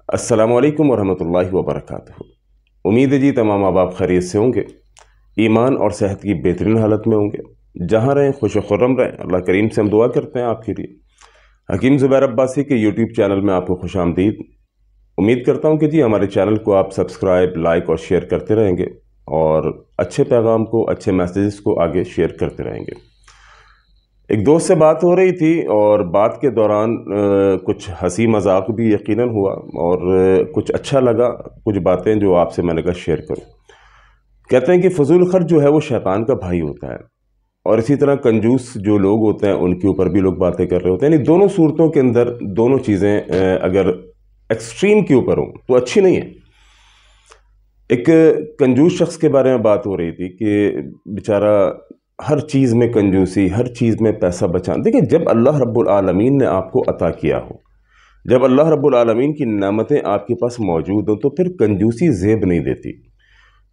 अस्सलामु अलैकुम वरहमतुल्लाहि वबरकातुहू। उम्मीद है जी तमाम आप खैरियत से होंगे, ईमान और सेहत की बेहतरीन हालत में होंगे। जहाँ रहें खुश खुर्रम रहें, अल्लाह करीम से हम दुआ करते हैं आपके लिए। हकीम ज़ुबैर अब्बासी के यूट्यूब चैनल में आपको खुश आमदीद। उम्मीद करता हूँ कि जी हमारे चैनल को आप सब्सक्राइब, लाइक और शेयर करते रहेंगे और अच्छे पैगाम को, अच्छे मैसेजेस को आगे शेयर करते रहेंगे। एक दोस्त से बात हो रही थी और बात के दौरान कुछ हंसी मजाक भी यकीनन हुआ और कुछ अच्छा लगा, कुछ बातें जो आपसे मैंने कहा शेयर करूं। कहते हैं कि फजूल खर्च जो है वो शैतान का भाई होता है और इसी तरह कंजूस जो लोग होते हैं उनके ऊपर भी लोग बातें कर रहे होते हैं। यानी दोनों सूरतों के अंदर दोनों चीज़ें अगर एक्सट्रीम के ऊपर हों तो अच्छी नहीं है। एक कंजूस शख्स के बारे में बात हो रही थी कि बेचारा हर चीज़ में कंजूसी, हर चीज़ में पैसा बचाना। देखिए, जब अल्लाह रब्बुल आलमीन ने आपको अता किया हो, जब अल्लाह रब्बुल आलमीन की नेमतें आपके पास मौजूद हो, तो फिर कंजूसी ज़ेब नहीं देती।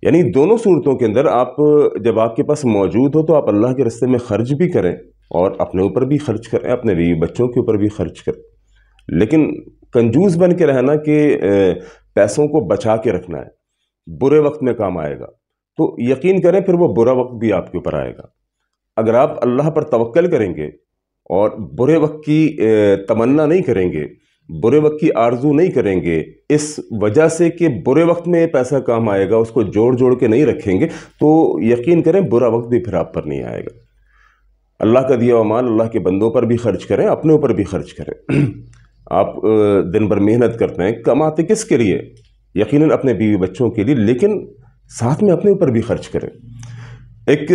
यानी दोनों सूरतों के अंदर आप जब आपके पास मौजूद हो तो आप अल्लाह के रास्ते में खर्च भी करें और अपने ऊपर भी खर्च करें, अपने बीवी बच्चों के ऊपर भी खर्च करें। लेकिन कंजूस बन के रहना कि पैसों को बचा के रखना है, बुरे वक्त में काम आएगा, तो यकीन करें फिर वो बुरा वक्त भी आपके ऊपर आएगा। अगर आप अल्लाह पर तवक्कल करेंगे और बुरे वक्त की तमन्ना नहीं करेंगे, बुरे वक्त की आरजू नहीं करेंगे, इस वजह से कि बुरे वक्त में पैसा काम आएगा, उसको जोड़ जोड़ के नहीं रखेंगे, तो यकीन करें बुरा वक्त भी फिर आप पर नहीं आएगा। अल्लाह का दिया हुआ माल अल्लाह के बंदों पर भी खर्च करें, अपने ऊपर भी खर्च करें। आप दिन भर मेहनत करते हैं, कमाते किसके लिए? यकीनन अपने बीवी बच्चों के लिए, लेकिन साथ में अपने ऊपर भी खर्च करें। एक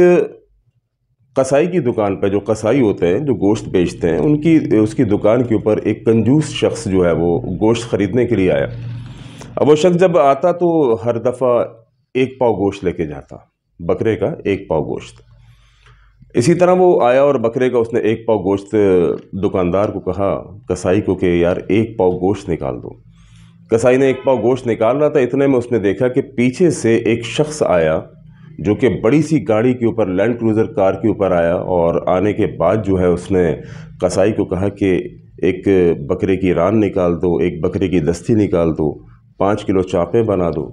कसाई की दुकान पर, जो कसाई होते हैं जो गोश्त बेचते हैं, उसकी दुकान के ऊपर एक कंजूस शख्स जो है वो गोश्त ख़रीदने के लिए आया। अब वो शख्स जब आता तो हर दफ़ा एक पाव गोश्त लेके जाता, बकरे का एक पाव गोश्त। इसी तरह वो आया और बकरे का उसने एक पाव गोश्त दुकानदार को कहा, कसाई को, कि यार एक पाव गोश्त निकाल दो। कसाई ने एक पाव गोश्त निकाल रहा था, इतने में उसने देखा कि पीछे से एक शख्स आया जो कि बड़ी सी गाड़ी के ऊपर, लैंड क्रूज़र कार के ऊपर आया और आने के बाद जो है उसने कसाई को कहा कि एक बकरे की रान निकाल दो, एक बकरे की दस्ती निकाल दो, 5 किलो चापे बना दो।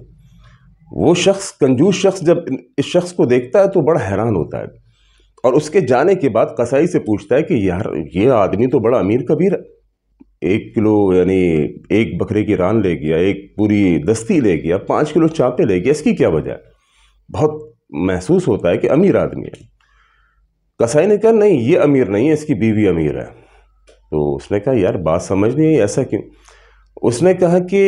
वो शख्स, कंजूस शख्स, जब इस शख्स को देखता है तो बड़ा हैरान होता है और उसके जाने के बाद कसाई से पूछता है कि यार ये आदमी तो बड़ा अमीर कबीर है, 1 किलो यानी एक बकरे की रान ले गया, एक पूरी दस्ती ले गया, 5 किलो चापे ले गया, इसकी क्या वजह है? बहुत महसूस होता है कि अमीर आदमी है। कसाई ने कहा नहीं, ये अमीर नहीं है, इसकी बीवी अमीर है। तो उसने कहा यार बात समझ नहीं आई, ऐसा क्यों? उसने कहा कि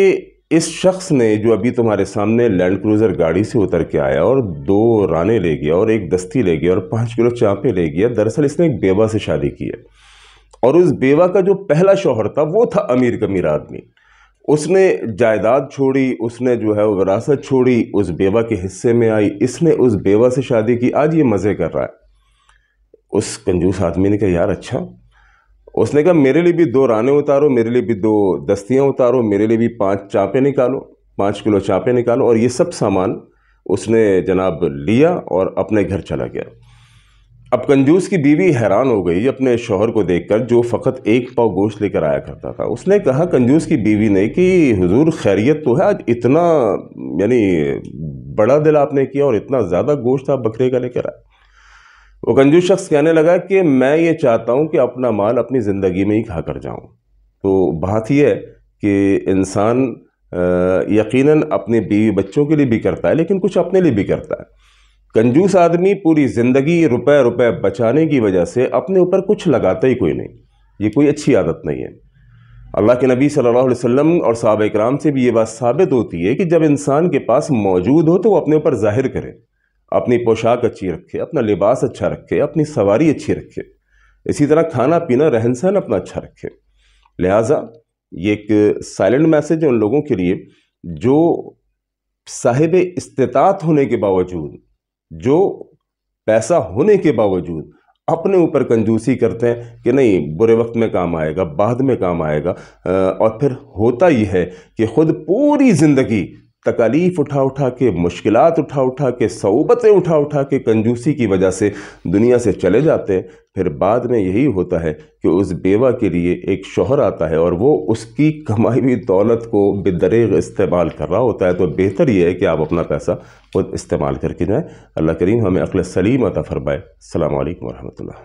इस शख्स ने जो अभी तुम्हारे सामने लैंड क्रूज़र गाड़ी से उतर के आया और 2 राने ले गया और एक दस्ती ले गया और 5 किलो चापे ले गया, दरअसल इसने एक बेवा से शादी की है और उस बेवा का जो पहला शौहर था वो था अमीर कमीर आदमी। उसने जायदाद छोड़ी, उसने जो है विरासत छोड़ी, उस बेवा के हिस्से में आई, इसने उस बेवा से शादी की, आज ये मज़े कर रहा है। उस कंजूस आदमी ने कहा यार अच्छा। उसने कहा मेरे लिए भी 2 राने उतारो, मेरे लिए भी 2 दस्तियाँ उतारो, मेरे लिए भी 5 चापे निकालो, 5 किलो चापे निकालो। और ये सब सामान उसने जनाब लिया और अपने घर चला गया। अब कंजूस की बीवी हैरान हो गई अपने शौहर को देखकर, जो फ़कत एक पाव गोश्त लेकर आया करता था। उसने कहा कंजूस की बीवी ने कि हुजूर खैरियत तो है, आज इतना यानी बड़ा दिल आपने किया और इतना ज़्यादा गोश्त आप बकरे का लेकर आए। वो कंजूस शख्स कहने लगा कि मैं ये चाहता हूँ कि अपना माल अपनी ज़िंदगी में ही खा कर जाऊँ। तो बात यह है कि इंसान यकीनन अपने बीवी बच्चों के लिए भी करता है, लेकिन कुछ अपने लिए भी करता है। कंजूस आदमी पूरी ज़िंदगी रुपए रुपए बचाने की वजह से अपने ऊपर कुछ लगाता ही कोई नहीं। ये कोई अच्छी आदत नहीं है। अल्लाह के नबी सल्लल्लाहु अलैहि वसल्लम और सहाबा इकराम से भी ये बात साबित होती है कि जब इंसान के पास मौजूद हो तो वो अपने ऊपर जाहिर करे, अपनी पोशाक अच्छी रखे, अपना लिबास अच्छा रखे, अपनी सवारी अच्छी रखे, इसी तरह खाना पीना रहन सहन अपना अच्छा रखे। लिहाजा ये एक साइलेंट मैसेज है उन लोगों के लिए जो साहिब इस्तिताअत होने के बावजूद, जो पैसा होने के बावजूद अपने ऊपर कंजूसी करते हैं कि नहीं बुरे वक्त में काम आएगा, बाद में काम आएगा। और फिर होता ही है कि खुद पूरी ज़िंदगी तकालीफ उठा उठा के, मुश्किलात उठा उठा के, सऊबतें उठा उठा के कंजूसी की वजह से दुनिया से चले जाते हैं, फिर बाद में यही होता है कि उस बेवा के लिए एक शौहर आता है और वो उसकी कमाई हुई दौलत को बेदरेग इस्तेमाल कर रहा होता है। तो बेहतर ये है कि आप अपना पैसा खुद इस्तेमाल करके जाएँ। अल्लाह करीम हमें अक्ल सलीम अता फरमाए। अस्सलामु अलैकुम व रहमतुल्लाह।